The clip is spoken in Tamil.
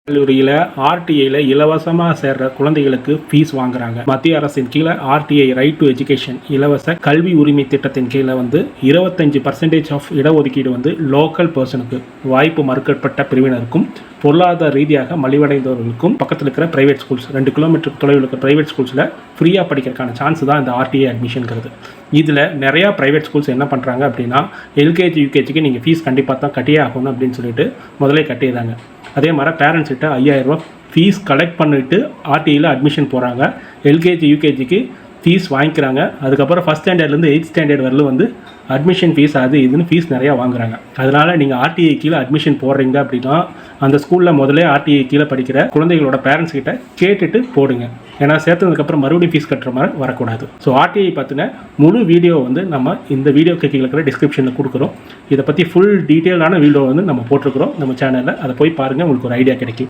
கல்லூரியில் ஆர்டிஐயில் இலவசமாக சேர்ற குழந்தைகளுக்கு ஃபீஸ் வாங்குறாங்க. மத்திய அரசின் கீழே ஆர்டிஐ ரைட் டு எஜுகேஷன் இலவச கல்வி உரிமை திட்டத்தின் கீழே 25% ஆஃப் இடஒதுக்கீடு லோக்கல் பர்சனுக்கு, வாய்ப்பு மறுக்கப்பட்ட பிரிவினருக்கும், பொருளாதார ரீதியாக மலிவடைந்தவர்களுக்கும் பக்கத்தில் இருக்கிற பிரைவேட் ஸ்கூல்ஸ் 2 கிலோமீட்டர் தொலைவில் இருக்கிற பிரைவேட் ஸ்கூல்ஸில் ஃப்ரீயாக படிக்கிறதுக்கான சான்ஸ் தான் இந்த ஆர்டிஐ அட்மிஷனுங்கிறது. இதில் நிறையா ப்ரைவேட் ஸ்கூல்ஸ் என்ன பண்ணுறாங்க அப்படின்னா, எல்கேஜி யூகேஜிக்கு நீங்கள் ஃபீஸ் கண்டிப்பாக தான் கட்டியே ஆகணும் அப்படின்னு சொல்லிட்டு முதலே கட்டிடுறாங்க. அதே மாதிரி பேரண்ட்ஸ் கிட்ட 5000 ரூபா ஃபீஸ் கலெக்ட் பண்ணிவிட்டு ஆர்டிஐயில் அட்மிஷன் போகிறாங்க. எல்கேஜி யூகேஜிக்கு ஃபீஸ் வாங்கிக்கிறாங்க. அதுக்கப்புறம் ஃபஸ்ட் ஸ்டாண்டர்ட்லேருந்து 8th ஸ்டாண்டர்ட் வரலும் அட்மிஷன் ஃபீஸ் அது இதுன்னு ஃபீஸ் நிறையா வாங்குறாங்க. அதனால் நீங்கள் ஆர்டிஐ கீழே அட்மிஷன் போடுறீங்க அப்படின்னா அந்த ஸ்கூலில் முதலே ஆர்டிஐ கீழே படிக்கிற குழந்தைகளோட பேரண்ட்ஸ் கிட்ட கேட்டுட்டு போடுங்க. ஏன்னா சேர்த்ததுக்கப்புறம் மறுபடியும் ஃபீஸ் கட்டுற மாதிரி வரக்கூடாது. ஸோ ஆர்டிஐ பற்றின முழு வீடியோ நம்ம இந்த வீடியோ கீழே இருக்கிற டிஸ்கிரிப்ஷனில் கொடுக்குறோம். இதை பற்றி ஃபுல் டீட்டெயிலான வீடியோ நம்ம போட்டிருக்கிறோம் நம்ம சேனலில். அதை போய் பாருங்கள், உங்களுக்கு ஒரு ஐடியா கிடைக்கும்.